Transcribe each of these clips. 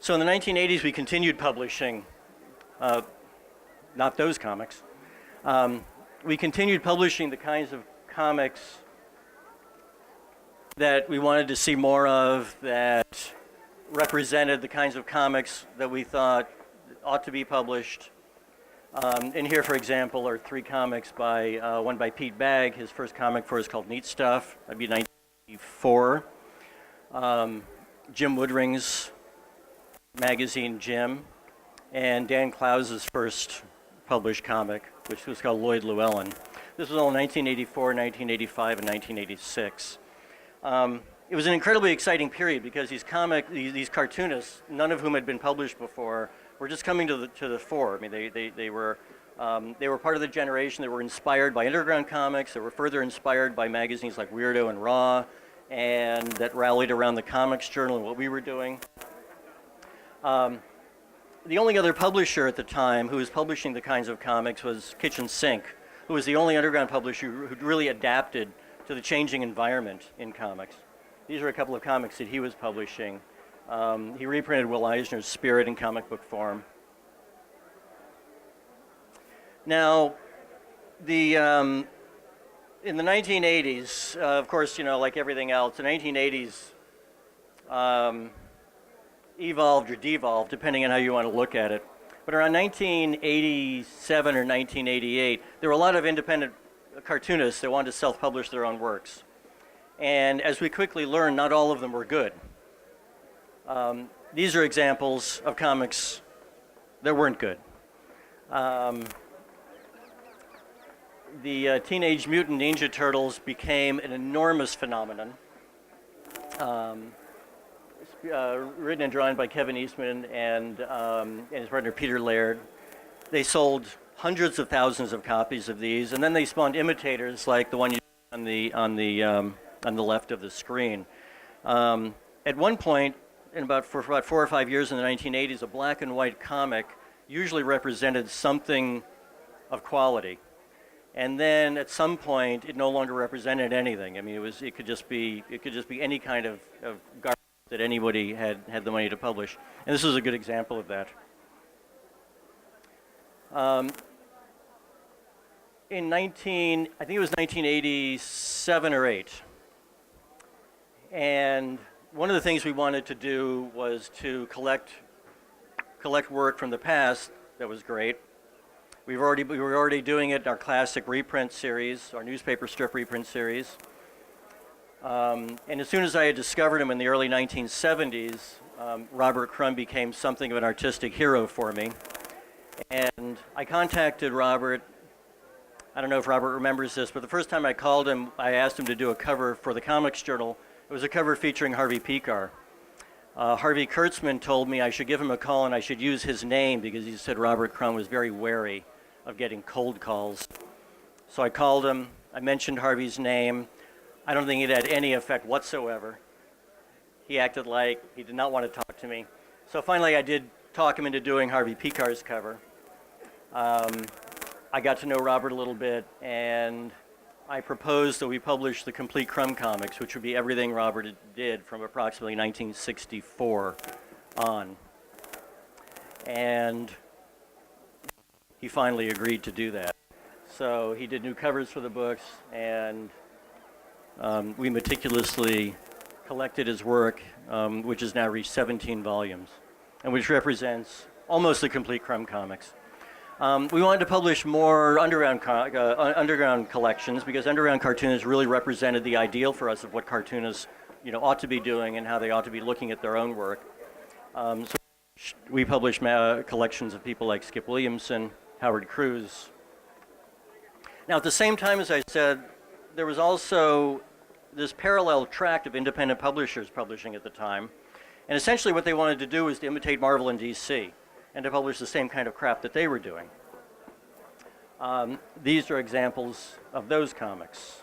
So in the 1980s, we continued publishing, not those comics. We continued publishing the kinds of comics that we wanted to see more of, that represented the kinds of comics that we thought ought to be published. In here, for example, are 3 comics by, one by Pete Bagg. His first comic for us is called Neat Stuff. That'd be 1984. Jim Woodring's magazine, Jim. And Dan Clowes' first published comic, which was called Lloyd Llewellyn. This was all 1984, 1985, and 1986. It was an incredibly exciting period because these cartoonists, none of whom had been published before, were just coming to the fore. I mean, they were part of the generation that were inspired by underground comics, that were further inspired by magazines like Weirdo and Raw, and that rallied around the Comics Journal and what we were doing. The only other publisher at the time who was publishing the kinds of comics was Kitchen Sink, who was the only underground publisher who really adapted to the changing environment in comics. These are a couple of comics that he was publishing. He reprinted Will Eisner's Spirit in comic book form. Now, in the 1980s, of course, like everything else, the 1980s evolved or devolved, depending on how you want to look at it. But around 1987 or 1988, there were a lot of independent cartoonists that wanted to self-publish their own works. And as we quickly learned, not all of them were good. These are examples of comics that weren't good. The Teenage Mutant Ninja Turtles became an enormous phenomenon. Written and drawn by Kevin Eastman and his partner Peter Laird. They sold hundreds of thousands of copies of these, and then they spawned imitators like the one you see on the left of the screen. At one point, for about 4 or 5 years in the 1980s, a black and white comic usually represented something of quality. And then at some point, it no longer represented anything. I mean, it could just be any kind of garbage that anybody had the money to publish. And this is a good example of that. I think it was 1987 or 8. And one of the things we wanted to do was to collect work from the past that was great. We were already doing it in our classic reprint series, our newspaper strip reprint series. And as soon as I had discovered him in the early 1970s, Robert Crumb became something of an artistic hero for me. And I contacted Robert. I don't know if Robert remembers this, but the first time I called him, I asked him to do a cover for the Comics Journal. It was a cover featuring Harvey Pekar. Harvey Kurtzman told me I should give him a call and I should use his name because he said Robert Crumb was very wary of getting cold calls. So I called him, I mentioned Harvey's name. I don't think it had any effect whatsoever. He acted like he did not want to talk to me. So finally I did talk him into doing Harvey Pekar's cover. I got to know Robert a little bit, and I proposed that we publish the complete Crumb comics, which would be everything Robert did from approximately 1964 on. And he finally agreed to do that. So he did new covers for the books, and we meticulously collected his work, which has now reached 17 volumes, and which represents almost the complete Crumb comics. We wanted to publish more underground collections because underground cartoonists really represented the ideal for us of what cartoonists, ought to be doing and how they ought to be looking at their own work. So we published collections of people like Skip Williamson, Howard Cruz. Now, at the same time, as I said, there was also this parallel tract of independent publishers publishing at the time, and essentially what they wanted to do was to imitate Marvel and DC, and to publish the same kind of crap that they were doing. These are examples of those comics.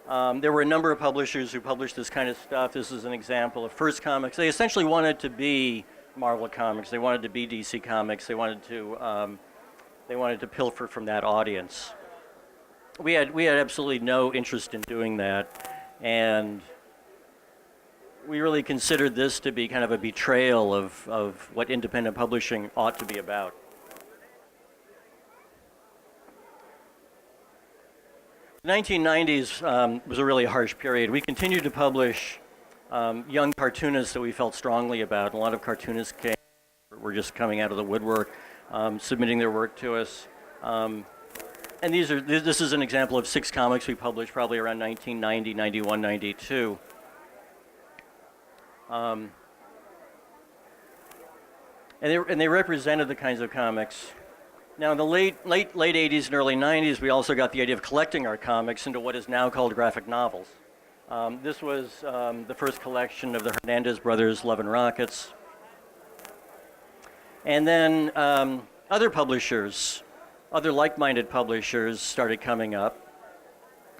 There were a number of publishers who published this kind of stuff. This is an example of First Comics. They essentially wanted to be Marvel Comics. They wanted to be DC Comics. They wanted to pilfer from that audience. We had absolutely no interest in doing that, and we really considered this to be kind of a betrayal of what independent publishing ought to be about. The 1990s was a really harsh period. We continued to publish young cartoonists that we felt strongly about. A lot of cartoonists were just coming out of the woodwork, submitting their work to us. And this is an example of 6 comics we published probably around 1990, 91, 92. And they represented the kinds of comics. Now, in the late 80s and early 90s, we also got the idea of collecting our comics into what is now called graphic novels. This was the first collection of the Hernandez brothers' Love and Rockets. And then other publishers, other like-minded publishers started coming up.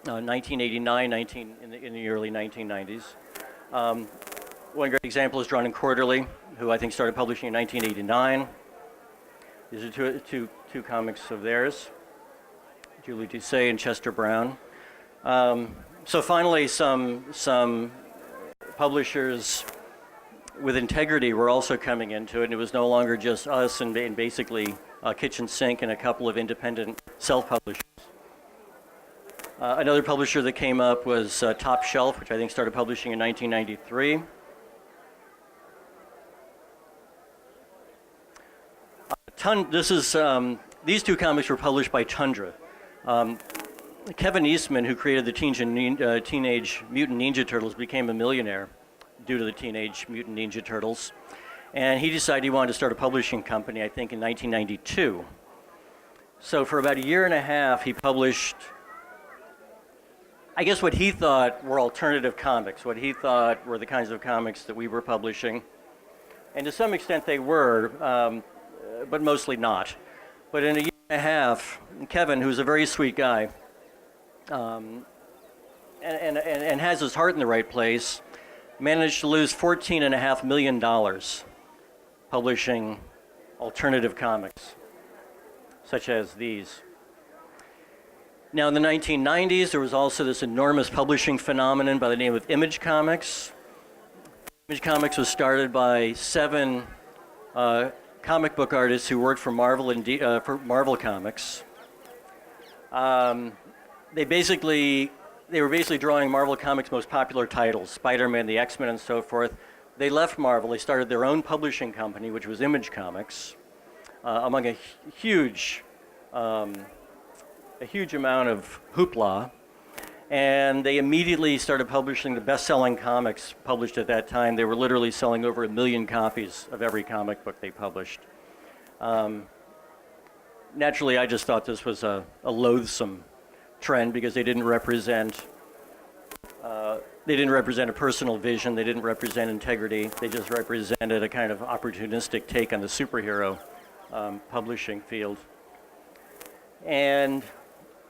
1989, in the early 1990s. One great example is Drawn and Quarterly, who I think started publishing in 1989. These are two comics of theirs, Julie Doucet and Chester Brown. So finally, some publishers with integrity were also coming into it, and it was no longer just us and basically Kitchen Sink and a couple of independent self-publishers. Another publisher that came up was Top Shelf, which I think started publishing in 1993. These two comics were published by Tundra. Kevin Eastman, who created the Teenage Mutant Ninja Turtles, became a millionaire due to the Teenage Mutant Ninja Turtles. And he decided he wanted to start a publishing company, I think, in 1992. So for about a year and a half, he published, I guess, what he thought were alternative comics, what he thought were the kinds of comics that we were publishing. And to some extent they were, but mostly not. But in a year and a half, Kevin, who's a very sweet guy, and has his heart in the right place, managed to lose $14.5 million publishing alternative comics, such as these. Now, in the 1990s, there was also this enormous publishing phenomenon by the name of Image Comics. Image Comics was started by 7 comic book artists who worked for Marvel for Marvel Comics. They were basically drawing Marvel Comics' most popular titles, Spider-Man, the X-Men, and so forth. They left Marvel. They started their own publishing company, which was Image Comics, among a huge amount of hoopla. And they immediately started publishing the best-selling comics published at that time. They were literally selling over 1 million copies of every comic book they published. Naturally, I just thought this was a loathsome trend because they didn't represent a personal vision. They didn't represent integrity. They just represented a kind of opportunistic take on the superhero publishing field. And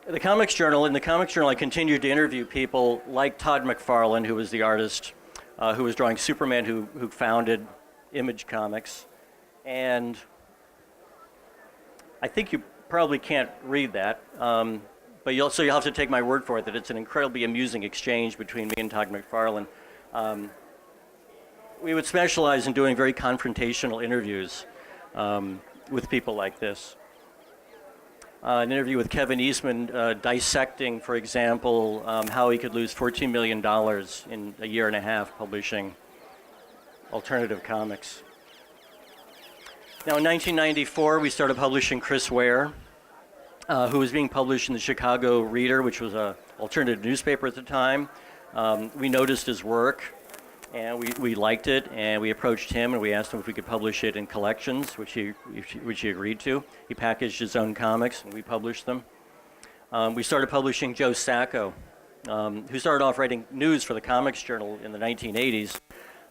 in the Comics Journal, I continued to interview people like Todd McFarlane, who was the artist who was drawing Superman, who founded Image Comics. And I think you probably can't read that, but you'll have to take my word for it that it's an incredibly amusing exchange between me and Todd McFarlane. We would specialize in doing very confrontational interviews with people like this. An interview with Kevin Eastman dissecting, for example, how he could lose $14 million in a year and a half publishing alternative comics. Now, in 1994, we started publishing Chris Ware, who was being published in the Chicago Reader, which was an alternative newspaper at the time. We noticed his work, and we liked it, and we approached him, and we asked him if we could publish it in collections, which he agreed to. He packaged his own comics, and we published them. We started publishing Joe Sacco, who started off writing news for the Comics Journal in the 1980s,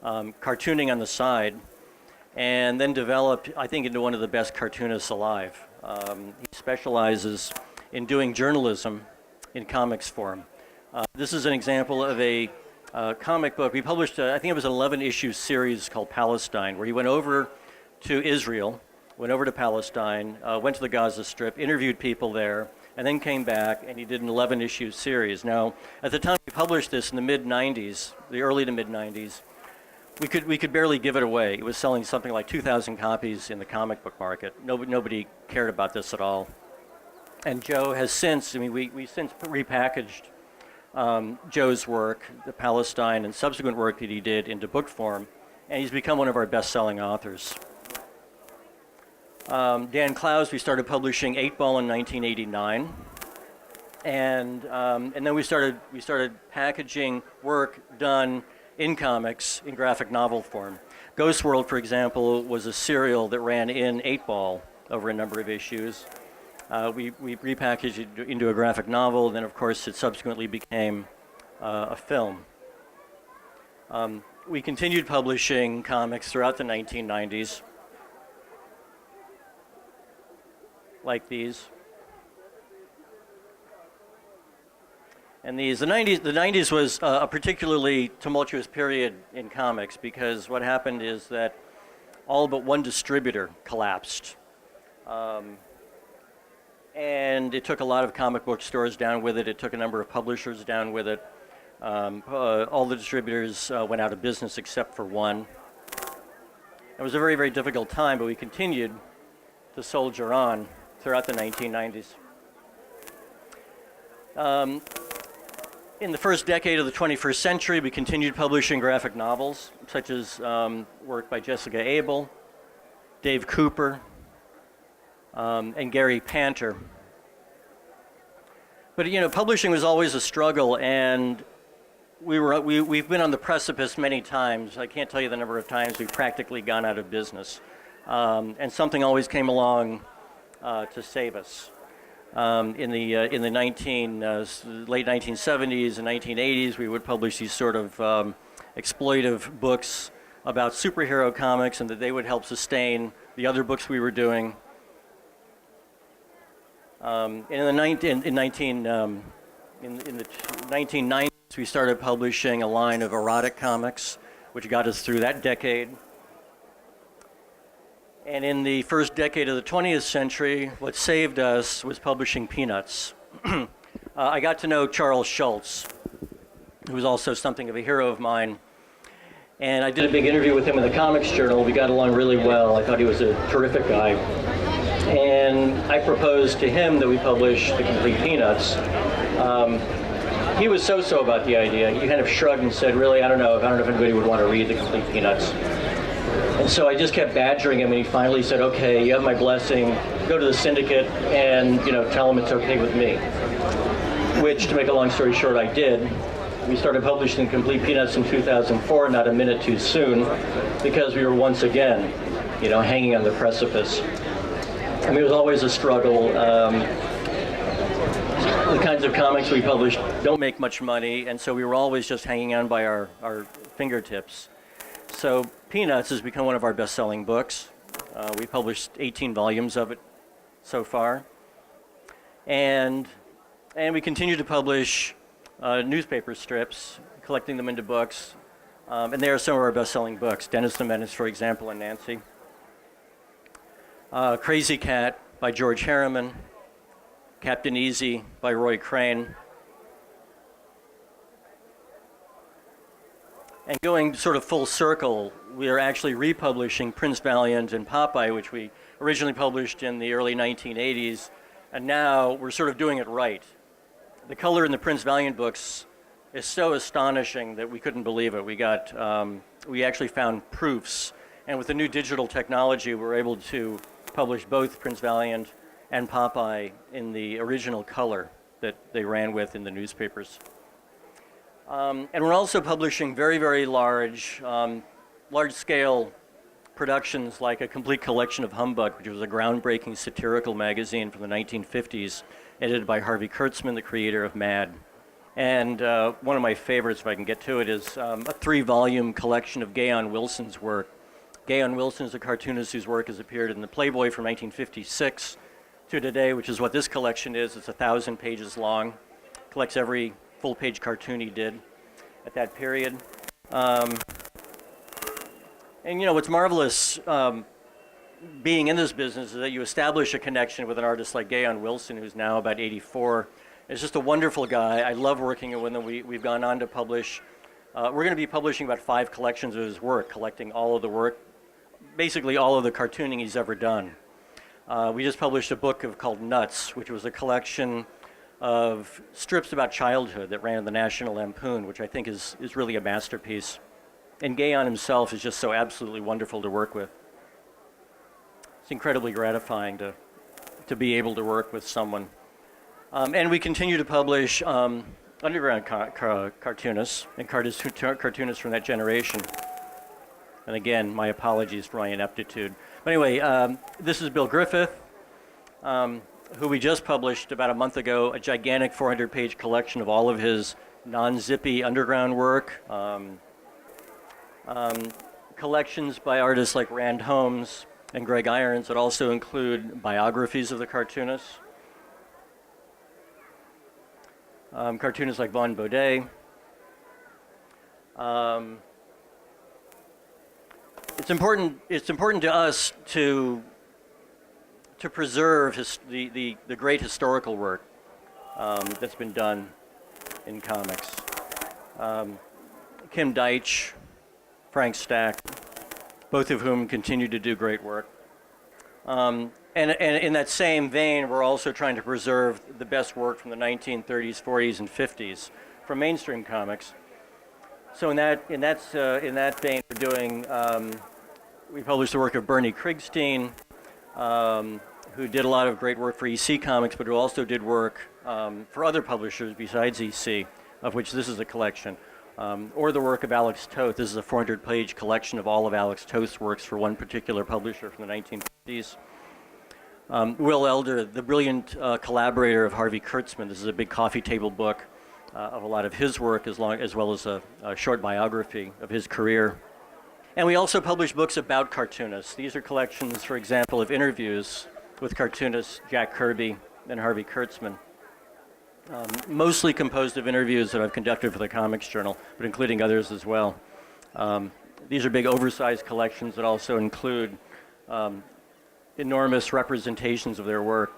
cartooning on the side, and then developed, I think, into one of the best cartoonists alive. He specializes in doing journalism in comics form. This is an example of a comic book. We published, I think it was an 11-issue series called Palestine, where he went over to Israel, went over to Palestine, went to the Gaza Strip, interviewed people there, and then came back, and he did an 11-issue series. Now, at the time we published this in the mid-90s, the early to mid-90s, we could barely give it away. It was selling something like 2,000 copies in the comic book market. Nobody cared about this at all. And Joe has since, I mean, we since repackaged Joe's work, the Palestine and subsequent work that he did, into book form, and he's become one of our best-selling authors. Dan Clowes, we started publishing 8-Ball in 1989, and then we started packaging work done in comics in graphic novel form. Ghost World, for example, was a serial that ran in 8-Ball over a number of issues. We repackaged it into a graphic novel, and then of course it subsequently became a film. We continued publishing comics throughout the 1990s, like these. And the 90s was a particularly tumultuous period in comics, because what happened is that all but one distributor collapsed. And it took a lot of comic book stores down with it. It took a number of publishers down with it. All the distributors went out of business except for one. It was a very, very difficult time, but we continued to soldier on throughout the 1990s. In the first decade of the 21st century, we continued publishing graphic novels, such as work by Jessica Abel, Dave Cooper, and Gary Panter. But you know, publishing was always a struggle, and we've been on the precipice many times. I can't tell you the number of times we've practically gone out of business, and something always came along to save us. In the late 1970s and 1980s, we would publish these sort of exploitive books about superhero comics, and that they would help sustain the other books we were doing. In the 1990s, we started publishing a line of erotic comics, which got us through that decade. And in the first decade of the 20th century, what saved us was publishing Peanuts. I got to know Charles Schulz, who was also something of a hero of mine. And I did a big interview with him in the Comics Journal. We got along really well. I thought he was a terrific guy. And I proposed to him that we publish the complete Peanuts. He was so-so about the idea. He kind of shrugged and said, really, I don't know if anybody would want to read the complete Peanuts. And so I just kept badgering him, and he finally said, okay, you have my blessing, go to the syndicate and, you know, tell them it's okay with me. Which, to make a long story short, I did. We started publishing complete Peanuts in 2004, not a minute too soon, because we were once again, you know, hanging on the precipice. I mean, it was always a struggle. The kinds of comics we published don't make much money, and so we were always just hanging on by our fingertips. So Peanuts has become one of our best-selling books. We published 18 volumes of it so far. And we continue to publish newspaper strips, collecting them into books. And they are some of our best-selling books. Dennis the Menace, for example, and Nancy. Crazy Cat by George Harriman. Captain Easy by Roy Crane. And going sort of full circle, we are actually republishing Prince Valiant and Popeye, which we originally published in the early 1980s, and now we're sort of doing it right. The color in the Prince Valiant books is so astonishing that we couldn't believe it. We actually found proofs, and with the new digital technology, we're able to publish both Prince Valiant and Popeye in the original color that they ran with in the newspapers. And we're also publishing very, very large-scale productions, like a complete collection of Humbug, which was a groundbreaking satirical magazine from the 1950s, edited by Harvey Kurtzman, the creator of Mad. And one of my favorites, if I can get to it, is a 3-volume collection of Gayon Wilson's work. Gayon Wilson is a cartoonist whose work has appeared in the Playboy from 1956 to today, which is what this collection is. It's 1,000 pages long, collects every full-page cartoon he did at that period. And you know, what's marvelous being in this business is that you establish a connection with an artist like Gayon Wilson, who's now about 84. He's just a wonderful guy. I love working with him. We've gone on to publish We're going to be publishing about 5 collections of his work, collecting all of the work, basically all of the cartooning he's ever done. We just published a book called Nuts, which was a collection of strips about childhood that ran in the National Lampoon, which I think is really a masterpiece. And Gaon himself is just so absolutely wonderful to work with. It's incredibly gratifying to be able to work with someone. And we continue to publish underground cartoonists and cartoonists from that generation. And again, my apologies for my ineptitude. But anyway, this is Bill Griffith, who we just published about a month ago, a gigantic 400-page collection of all of his non-zippy underground work. Collections by artists like Rand Holmes and Greg Irons that also include biographies of the cartoonists. Cartoonists like Vaughn Baudet. It's important to us to preserve the great historical work that's been done in comics. Kim Deitch, Frank Stack, both of whom continue to do great work. And in that same vein, we're also trying to preserve the best work from the 1930s, 40s, and 50s from mainstream comics. So in that vein, we're doing. We published the work of Bernie Krigstein, who did a lot of great work for EC Comics, but who also did work for other publishers besides EC, of which this is a collection. Or the work of Alex Toth. This is a 400-page collection of all of Alex Toth's works for one particular publisher from the 1950s. Will Elder, the brilliant collaborator of Harvey Kurtzman. This is a big coffee table book of a lot of his work, as well as a short biography of his career. And we also publish books about cartoonists. These are collections, for example, of interviews with cartoonists Jack Kirby and Harvey Kurtzman. Mostly composed of interviews that I've conducted for the Comics Journal, but including others as well. These are big oversized collections that also include enormous representations of their work.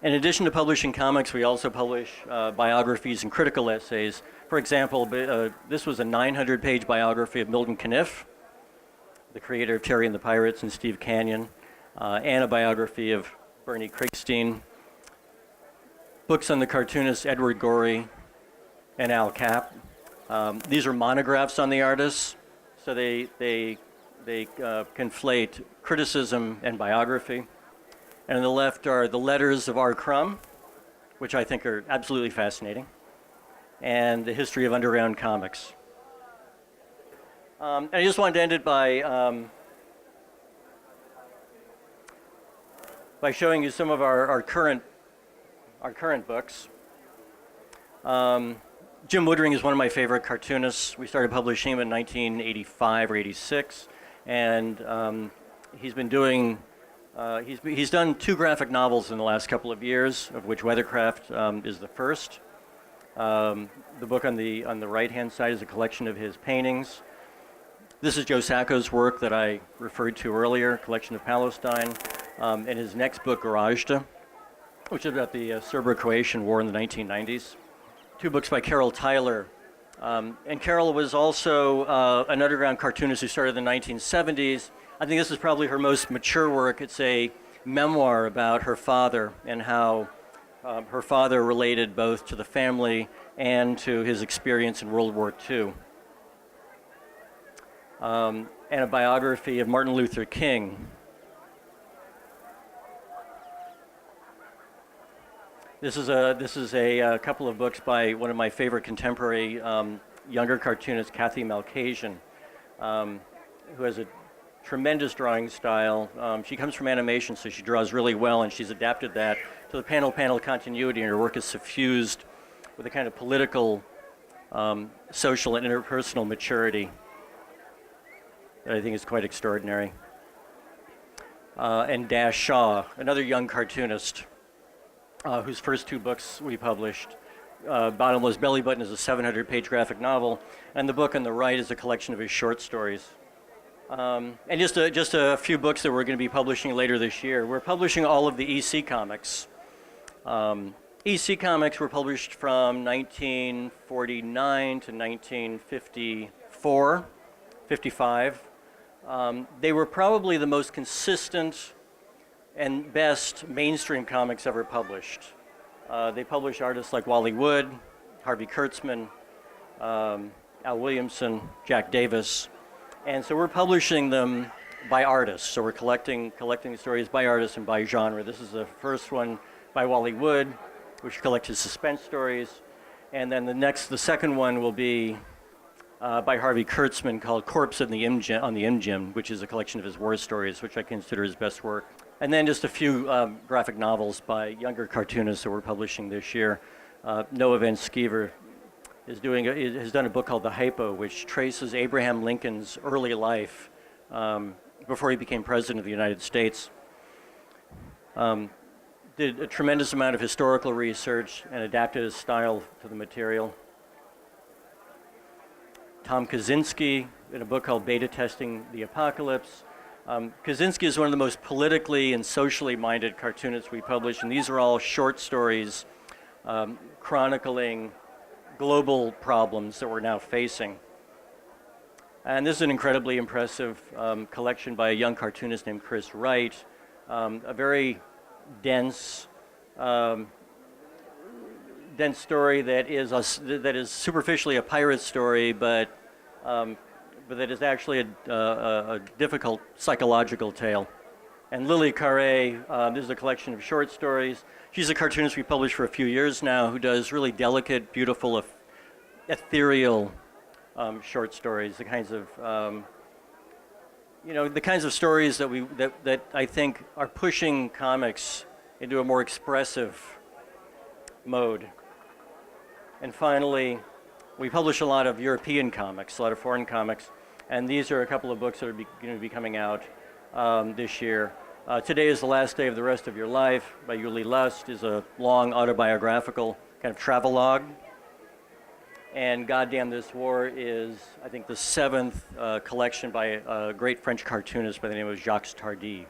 In addition to publishing comics, we also publish biographies and critical essays. For example, this was a 900-page biography of Milton Caniff, the creator of Terry and the Pirates and Steve Canyon, and a biography of Bernie Krigstein. Books on the cartoonists Edward Gorey and Al Capp. These are monographs on the artists, so they conflate criticism and biography. And on the left are the letters of R. Crumb, which I think are absolutely fascinating, and the history of underground comics. And I just wanted to end it by showing you some of our current books. Jim Woodring is one of my favorite cartoonists. We started publishing him in 1985 or 86, and he's been doing. He's done 2 graphic novels in the last couple of years, of which Weathercraft is the first. The book on the right-hand side is a collection of his paintings. This is Joe Sacco's work that I referred to earlier, collection of Palestine, and his next book, Garajda, which is about the Serbo-Croatian War in the 1990s. 2 books by Carol Tyler. And Carol was also an underground cartoonist who started in the 1970s. I think this is probably her most mature work. It's a memoir about her father and how her father related both to the family and to his experience in World War II. And a biography of Martin Luther King. This is a couple of books by one of my favorite contemporary younger cartoonists, Kathy Malkasian, who has a tremendous drawing style. She comes from animation, so she draws really well, and she's adapted that to the panel continuity, and her work is suffused with a kind of political, social, and interpersonal maturity that I think is quite extraordinary. And Dash Shaw, another young cartoonist, whose first 2 books we published. Bottomless Belly Button is a 700-page graphic novel, and the book on the right is a collection of his short stories. And just a few books that we're going to be publishing later this year. We're publishing all of the EC comics. EC comics were published from 1949 to 1954, 55. They were probably the most consistent and best mainstream comics ever published. They published artists like Wally Wood, Harvey Kurtzman, Al Williamson, Jack Davis, and so we're publishing them by artists. So we're collecting stories by artists and by genre. This is the first one by Wally Wood, which collects his suspense stories, and then the second one will be by Harvey Kurtzman called Corpse on the Imgym, which is a collection of his war stories, which I consider his best work. And then just a few graphic novels by younger cartoonists that we're publishing this year. Noah Van Skeever has done a book called The Hypo, which traces Abraham Lincoln's early life before he became president of the United States. Did a tremendous amount of historical research and adapted his style to the material. Tom Kaczynski in a book called Beta Testing the Apocalypse. Kaczynski is one of the most politically and socially minded cartoonists we publish, and these are all short stories chronicling global problems that we're now facing. And this is an incredibly impressive collection by a young cartoonist named Chris Wright, a very dense story that is superficially a pirate story, but that is actually a difficult psychological tale. And Lily Carre, this is a collection of short stories. She's a cartoonist we published for a few years now who does really delicate, beautiful, ethereal short stories, the kinds of stories that I think are pushing comics into a more expressive mode. And finally, we publish a lot of European comics, a lot of foreign comics, and these are a couple of books that are going to be coming out this year. Today is the Last Day of the Rest of Your Life by Uli Lust is a long autobiographical kind of travelogue. And Goddamn This War is, I think, the seventh collection by a great French cartoonist by the name of Jacques Tardy.